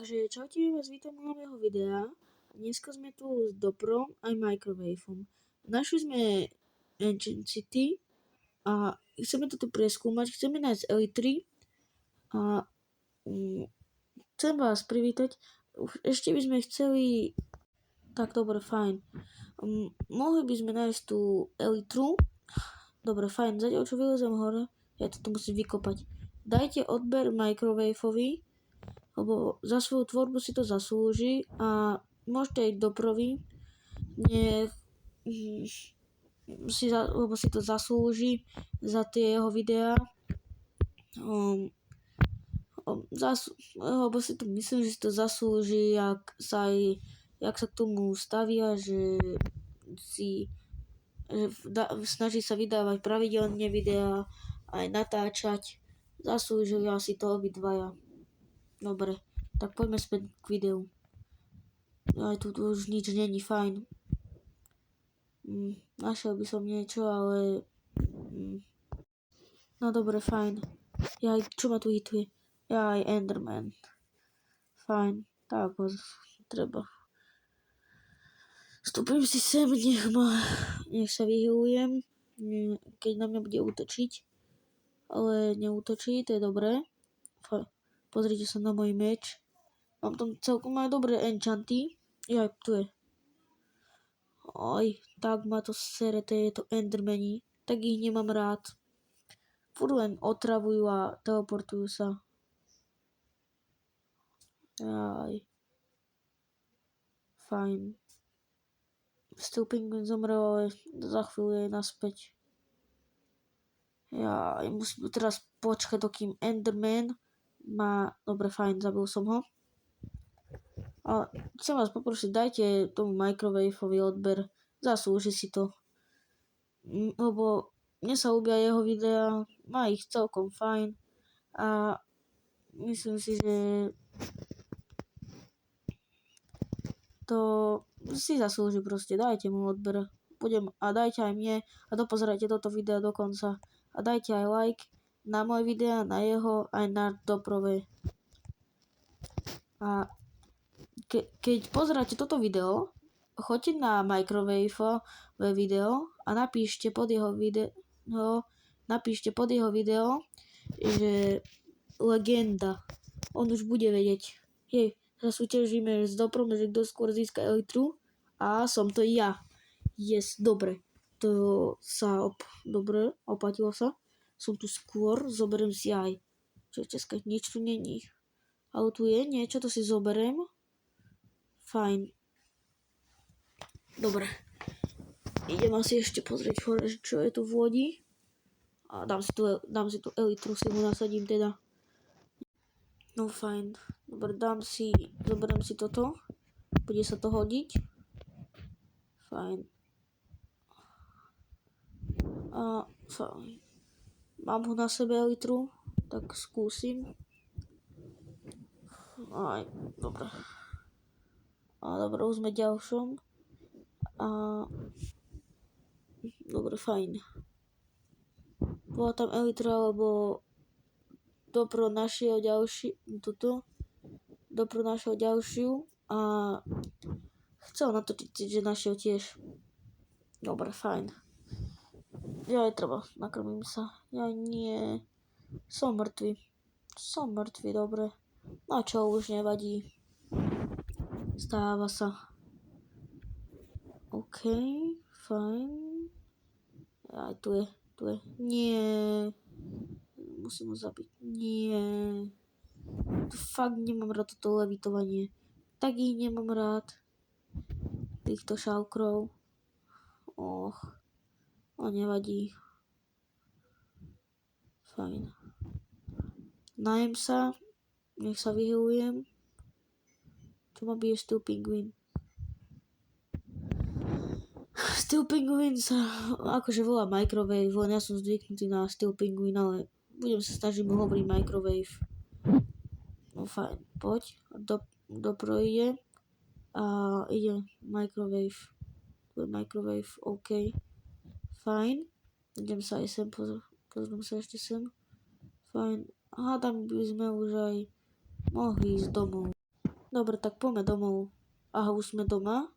Takže čaute, vás vítam u nového videa. Dneska sme tu s Doprom aj Microwaveom. Našli sme Ancient City a chceme toto preskúmať, chceme nájsť Elytry a chcem vás privítať. Ešte by sme chceli... Tak, dobre, fajn. Mohli by sme nájsť tú Elytru. Dobre, fajn, zatiaľ čo vylezem hore, ja to tu musím vykopať. Dajte odber Microwaveovi, lebo za svoju tvorbu si to zaslúži a môžete ísť do Provi, lebo si to zaslúži za tie jeho videá, lebo si to myslím, že si to zaslúži, jak sa k tomu stavia, že snaží sa vydávať pravidelne videá, aj natáčať, zaslúžia si to obidvaja. Dobre, tak poďme späť k videu. Aj tu už nič není, fajn. Našiel by som niečo, ale... No dobre, fajn. Čo ma tu hituje? Aj Enderman. Fajn, tak ho treba. Vstúpim si sem, nech sa vyhylujem, keď na mňa bude útočiť. Ale neútočí, to je dobré. Pozrite sa na môj meč. Mám tam celkom aj dobré enchanty. Tu je. Tak ma to sere, tieto endermeni. Tak ich nemám rád. Furt len otravujú a teleportujú sa. Fajn. Stuping zomrel, ale za chvíľu je naspäť. Musím teraz počkať, dokým Enderman dobre, fajn, zabil som ho. A chcem vás poprosiť, dajte tomu Microwaveovi odber, zaslúži si to. Lebo mne sa ľúbia jeho videá, má ich celkom fajn a myslím si, že to si zaslúži proste, dajte mu odber. A dajte aj mne a dopozerajte toto video do konca. A dajte aj like na moje videá, na jeho, aj na Doprové. A keď pozeráte toto video, choďte na Microwaveové video a napíšte pod jeho video, že legenda. On už bude vedieť. Zasúťažíme s Doprom, že kto skôr získa Elytru. A som to ja. Yes, dobre. Dobre, oplatilo sa. Som tu skôr, zoberiem si aj. Nič tu není. Ale tu je niečo, to si zoberiem. Fajn. Dobre. Idem asi ešte pozrieť hore, čo je tu v lodi. A dám si tu Elytru, si mu nasadím teda. No fajn. Dobre, zoberiem si toto. Bude sa to hodiť. Fajn. Fajn. Mám ho na sebe Elytru, tak skúsim. Dobre. Dobre, už sme ďalšom. Dobre, fajn. Bola tam Elytra, lebo Dopro našiel ďalšiu a chcel natočiť, že našiel tiež. Dobre, fajn. Treba, nakrmím sa. Nie. Som mŕtvy, dobre. No čo, už nevadí. Stáva sa. OK, fajn. Tu je. Nie. Musím ho zabiť. Nie. Fakt nemám rád toto levitovanie. Tak ich nemám rád. Týchto šalkrov. Nevadí. Fajn. Najem sa. Nech sa vyhylujem. Čo ma bije Steel Penguin? Steel Penguin sa akože volá Microwave, len ja som zvyknutý na Steel Penguin, ale budem sa snažiť mu hovoriť Microwave. No fajn, poď. Dopro ide. A ide Microwave. Tu je Microwave, OK. Fajn. Idem sa aj sem, pozriem sa ešte sem. Fajn. Tam by sme už aj mohli ísť domov. Dobre, tak poďme domov. Aha, už sme doma.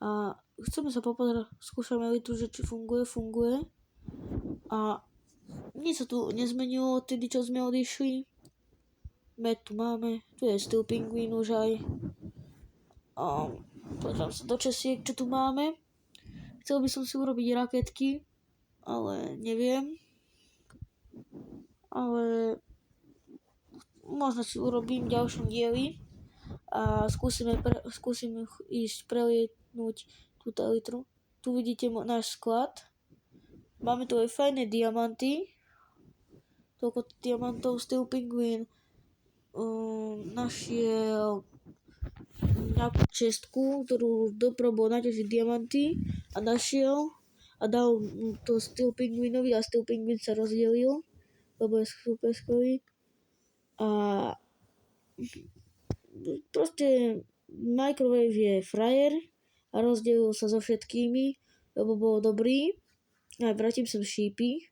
A chceme sa popozerať, skúšame tu, že či funguje. A nič sa tu nezmenilo odtedy, čo sme odišli. Med tu máme, tu je Steel Penguin už aj. A pozriem sa do česiek, čo tu máme. Chcel by som si urobiť raketky, ale neviem. Ale možno si urobím v ďalšom dieli a skúsim ísť prelietnúť túto elitru. Tu vidíte náš sklad. Máme tu aj fajné diamanty. Toľko diamantov Steel Penguin našiel nejakú čestku, ktorú bol naťažiť diamanty a našiel a dal to Steel Penguinovi a Steel Penguin sa rozdelil, lebo je super skvelý. A proste Microwave je frajer a rozdelil sa so všetkými, lebo bol dobrý. A vrátim sem šípy.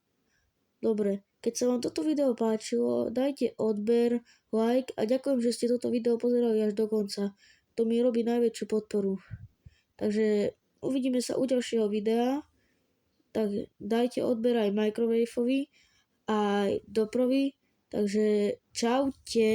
Dobre, keď sa vám toto video páčilo, dajte odber, like a ďakujem, že ste toto video pozerali až do konca. To mi robí najväčšiu podporu. Takže uvidíme sa u ďalšieho videa. Tak dajte odber aj Microwaveovi, aj Doprovi. Takže čaute.